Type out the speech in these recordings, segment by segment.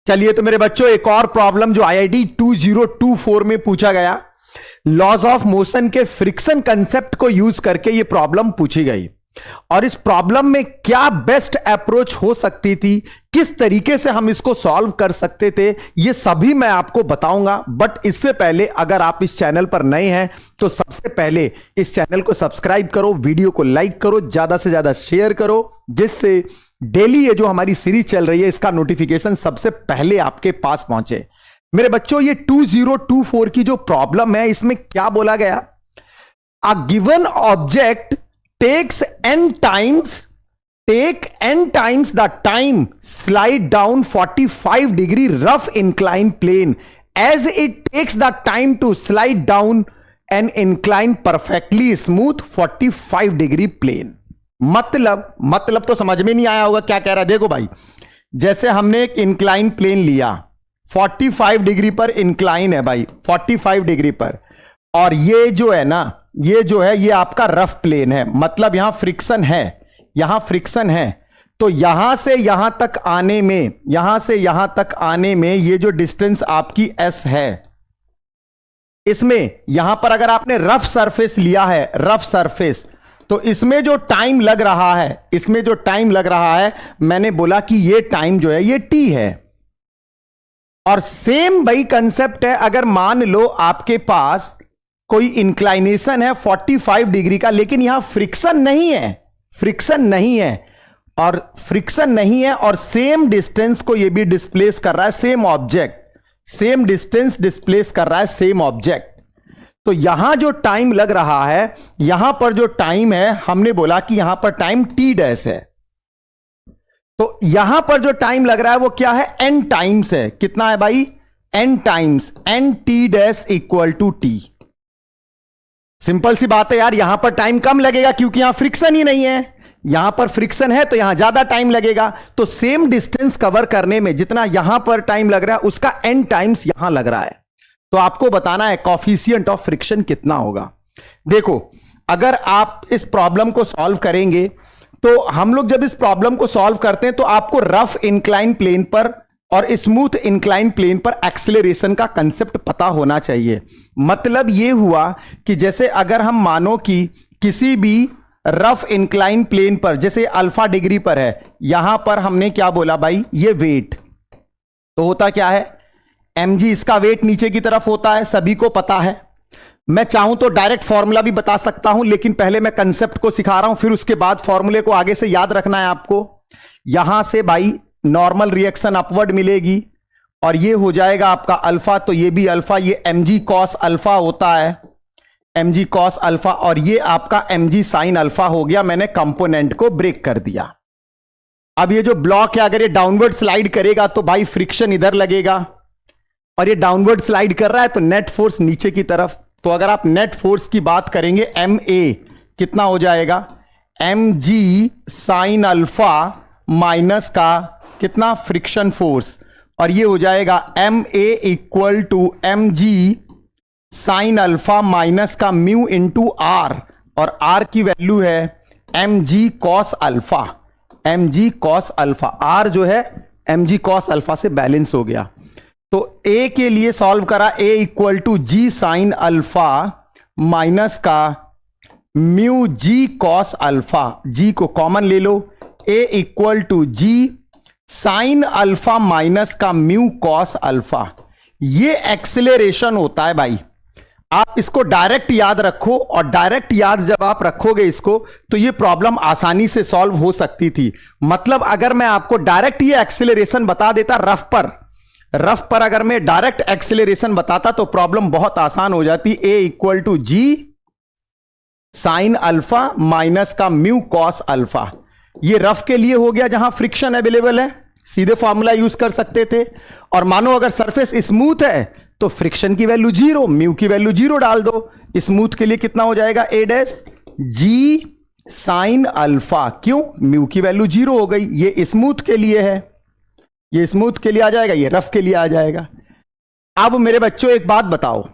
चलिए तो मेरे बच्चों एक और प्रॉब्लम जो आईआईटी 2024 में पूछा गया, लॉज ऑफ मोशन के फ्रिक्शन कंसेप्ट को यूज करके ये प्रॉब्लम पूछी गई। और इस प्रॉब्लम में क्या बेस्ट अप्रोच हो सकती थी, किस तरीके से हम इसको सॉल्व कर सकते थे, ये सभी मैं आपको बताऊंगा। बट इससे पहले अगर आप इस चैनल पर नए हैं तो सबसे पहले इस चैनल को सब्सक्राइब करो, वीडियो को लाइक करो, ज्यादा से ज्यादा शेयर करो, जिससे डेली ये जो हमारी सीरीज चल रही है इसका नोटिफिकेशन सबसे पहले आपके पास पहुंचे। मेरे बच्चों ये 2024 की जो प्रॉब्लम है इसमें क्या बोला गया, a given object takes n times the time slide down 45 degree rough inclined plane as it takes the time to slide down an inclined perfectly smooth 45 degree plane। मतलब तो समझ में नहीं आया होगा क्या कह रहा है। देखो भाई, जैसे हमने एक इंक्लाइन प्लेन लिया, 45 डिग्री पर इंक्लाइन है भाई, 45 डिग्री पर, और ये जो है ना, ये जो है ये आपका रफ प्लेन है, मतलब यहां फ्रिक्शन है, यहां फ्रिक्शन है। तो यहां से यहां तक आने में, यहां से यहां तक आने में ये जो डिस्टेंस आपकी s है, इसमें यहां पर अगर आपने रफ सरफेस लिया है, रफ सरफेस, तो इसमें जो टाइम लग रहा है, इसमें जो टाइम लग रहा है, मैंने बोला कि ये टाइम जो है ये t है। और सेम भाई कंसेप्ट है, अगर मान लो आपके पास कोई इंक्लाइनेशन है 45 डिग्री का, लेकिन यहां फ्रिक्शन नहीं है, फ्रिक्शन नहीं है, और फ्रिक्शन नहीं है, और सेम डिस्टेंस को ये भी डिस्प्लेस कर रहा है, same object, same distance displace कर रहा है सेम ऑब्जेक्ट। तो यहां जो टाइम लग रहा है, यहां पर जो टाइम है, हमने बोला कि यहां पर टाइम t डैश है। तो यहां पर जो टाइम लग रहा है वो क्या है, n टाइम्स है। कितना है भाई, n times, n t dash equal to t। Simple सी बात है यार, यहां पर टाइम कम लगेगा क्योंकि यहां फ्रिक्शन ही नहीं है, यहां पर फ्रिक्शन है तो यहां ज्यादा टाइम लगेगा। तो सेम डिस्टेंस कवर करने में जितना यहां पर टाइम लग रहा है उसका n टाइम्स यहां लग रहा है। तो आपको बताना है कॉफिशिएंट ऑफ फ्रिक्शन कितना होगा। देखो, अगर आप इस प्रॉब्लम को सॉल्व करेंगे तो हम लोग जब इस प्रॉब्लम को सॉल्व करते हैं तो आपको रफ इंक्लाइन प्लेन पर और स्मूथ इंक्लाइन प्लेन पर एक्सेलरेशन का कंसेप्ट पता होना चाहिए। मतलब यह हुआ कि जैसे अगर हम मानो कि किसी भी रफ इंक्लाइन प्लेन पर, जैसे अल्फा डिग्री पर है, यहां पर हमने क्या बोला भाई, ये वेट तो होता क्या है, mg, इसका वेट नीचे की तरफ होता है, सभी को पता है। मैं चाहूं तो डायरेक्ट फॉर्मूला भी बता सकता हूं, लेकिन पहले मैं कंसेप्ट को सिखा रहा हूं, फिर उसके बाद फॉर्मूले को आगे से याद रखना है आपको। यहां से भाई नॉर्मल रिएक्शन अपवर्ड मिलेगी और ये हो जाएगा आपका अल्फा, तो ये भी अल्फा, ये mg कॉस अल्फा होता है, mg कॉस अल्फा, और ये आपका mg साइन अल्फा हो गया। मैंने कंपोनेंट को ब्रेक कर दिया। अब ये जो ब्लॉक है, अगर ये डाउनवर्ड स्लाइड करेगा तो भाई फ्रिक्शन इधर लगेगा, और ये डाउनवर्ड स्लाइड कर रहा है तो नेट फोर्स नीचे की तरफ। तो अगर आप नेट फोर्स की बात करेंगे, ma कितना हो जाएगा, mg साइन अल्फा माइनस का कितना, फ्रिक्शन फोर्स, और ये हो जाएगा ma equal to mg sine alpha minus का म्यू इंटू आर, और r की वैल्यू है mg cos alpha, mg cos alpha, r जो है mg कॉस अल्फा से बैलेंस हो गया। तो a के लिए सॉल्व करा, a equal to g sine alpha minus का mu g cos alpha, g को कॉमन ले लो, a equal to g sine alpha minus का म्यू कॉस अल्फा। ये एक्सेलरेशन होता है भाई। आप इसको डायरेक्ट याद रखो, और डायरेक्ट याद जब आप रखोगे इसको तो ये प्रॉब्लम आसानी से सॉल्व हो सकती थी। मतलब अगर मैं आपको डायरेक्ट ये एक्सेलरेशन बता देता रफ पर अगर मैं डायरेक्ट एक्सेलरेशन बताता तो प्रॉब्लम बहुत आसान हो जाती। a equal to g sine alpha minus का म्यू कॉस अल्फा, ये रफ के लिए हो गया जहां फ्रिक्शन अवेलेबल है, सीधे फॉर्मूला यूज कर सकते थे। और मानो अगर सरफेस स्मूथ है तो फ्रिक्शन की वैल्यू 0, म्यू की वैल्यू 0 डाल दो। स्मूथ के लिए कितना हो जाएगा, a dash g sine alpha, क्यों, म्यू की वैल्यू 0 हो गई। ये स्मूथ के लिए है, ये स्मूथ के लिए आ जाएगा, ये रफ के लिए आ जाएगा। अब मेरे बच्चों एक बात बताओ,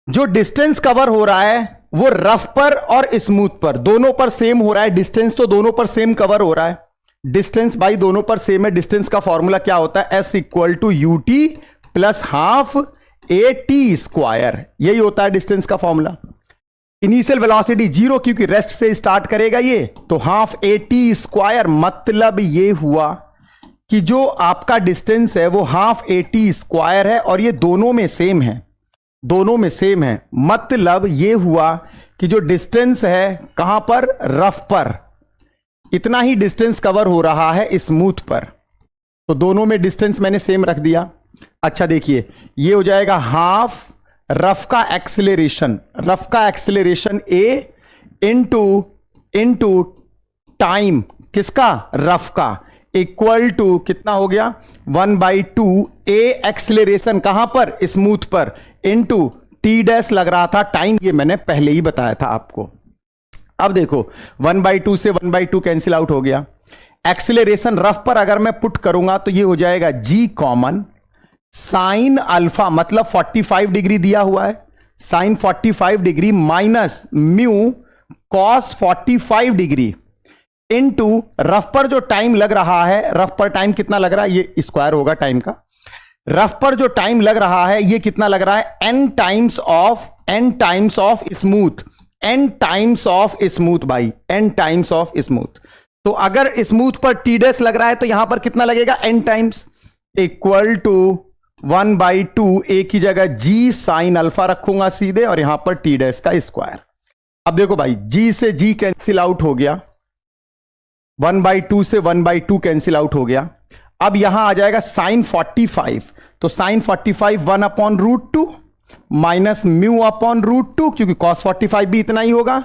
जो डिस्टेंस कवर हो रहा है वो रफ पर और स्मूथ पर दोनों पर सेम हो रहा है, डिस्टेंस तो दोनों पर सेम कवर हो रहा है। डिस्टेंस भाई दोनों पर सेम है, डिस्टेंस का फॉर्मूला क्या होता है, s equal to u t plus half a t square, यही होता है डिस्टेंस का फॉर्मूला। इनिशियल वेलोसिटी 0 क्योंकि रेस्ट से स्टार्ट करेगा ये, तो हाफ ए टी स्क्वायर, मतलब ये हुआ कि जो आपका डिस्टेंस है वो हाफ ए टी स्क्वायर है और ये दोनों में सेम है, दोनों में सेम है। मतलब ये हुआ कि जो डिस्टेंस है कहां पर, रफ पर, इतना ही डिस्टेंस कवर हो रहा है स्मूथ पर, तो दोनों में डिस्टेंस मैंने सेम रख दिया। अच्छा देखिए ये हो जाएगा हाफ रफ का एक्सेलरेशन, रफ का एक्सेलरेशन ए इंटू टाइम किसका, रफ का, इक्वल टू कितना हो गया 1/2 ए एक्सेलरेशन कहां पर, स्मूथ पर, इंटू टी डैश लग रहा था टाइम, ये मैंने पहले ही बताया था आपको। अब देखो 1/2 से 1/2 कैंसिल आउट हो गया। एक्सेलरेशन रफ पर अगर मैं पुट करूंगा तो ये हो जाएगा जी कॉमन साइन अल्फा, मतलब 45 डिग्री दिया हुआ है, sine 45 degree minus mu cos 45 degree into rough पर जो टाइम लग रहा है, रफ पर टाइम कितना लग रहा है, ये स्क्वायर होगा टाइम का, रफ पर जो टाइम लग रहा है ये कितना लग रहा है, n times of smooth, n times of smooth भाई, n टाइम्स ऑफ स्मूथ। तो अगर स्मूथ पर टी डैश लग रहा है तो यहां पर कितना लगेगा, n टाइम्स, इक्वल टू 1/2 ए की जगह जी साइन अल्फा रखूंगा सीधे और यहां पर टी डैश का स्क्वायर। अब देखो भाई g से g कैंसिल आउट हो गया, 1/2 से 1/2 कैंसिल आउट हो गया। अब यहां आ जाएगा साइन 45, तो साइन 45 1/√2 माइनस म्यू √2, क्योंकि cos 45 भी इतना ही होगा,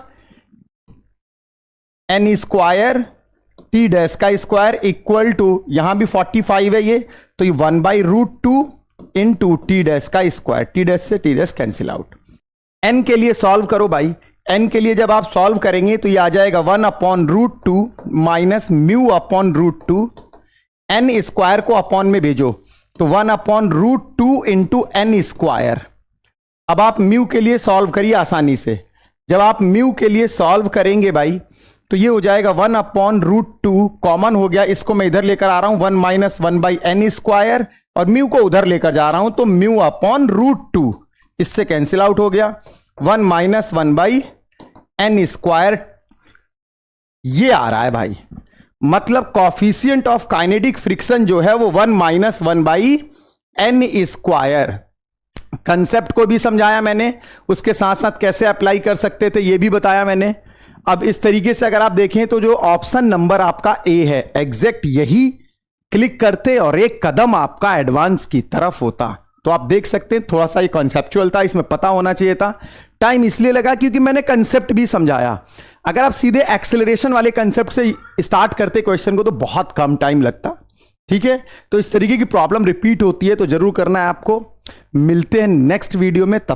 n स्क्वायर टी डैश का स्क्वायर इक्वल टू, यहां भी 45 है ये, तो ये 1/√2 इंटू टी डैश का स्क्वायर, टी डैश से T dash cancel out. n के लिए सॉल्व करो भाई, n के लिए जब आप सॉल्व करेंगे तो ये आ जाएगा 1/√2 माइनस म्यू √2, n स्क्वायर को अपॉन में भेजो तो 1/√2 इंटू एन स्क्वायर। अब आप म्यू के लिए सॉल्व करिए आसानी से, जब आप म्यू के लिए सॉल्व करेंगे भाई तो ये हो जाएगा 1/√2 कॉमन हो गया, इसको मैं इधर लेकर आ रहा हूं 1 माइनस 1/n स्क्वायर और म्यू को उधर लेकर जा रहा हूं तो म्यू √2 इससे कैंसिल आउट हो गया, 1 माइनस 1/n स्क्वायर ये आ रहा है भाई। मतलब कॉफिशिएंट ऑफ काइनेटिक फ्रिक्शन जो है वो 1 माइनस 1/n स्क्वायर। कंसेप्ट को भी समझाया मैंने, उसके साथ साथ कैसे अप्लाई कर सकते थे ये भी बताया मैंने। अब इस तरीके से अगर आप देखें तो जो ऑप्शन नंबर आपका ए है एग्जैक्ट यही क्लिक करते और एक कदम आपका एडवांस की तरफ होता। तो आप देख सकते हैं थोड़ा सा ये कॉन्सेप्चुअल था, इसमें पता होना चाहिए था। टाइम इसलिए लगा क्योंकि मैंने कंसेप्ट भी समझाया। अगर आप सीधे एक्सेलरेशन वाले कंसेप्ट से स्टार्ट करते क्वेश्चन को तो बहुत कम टाइम लगता। ठीक है, तो इस तरीके की प्रॉब्लम रिपीट होती है तो जरूर करना है आपको। मिलते हैं नेक्स्ट वीडियो में, तब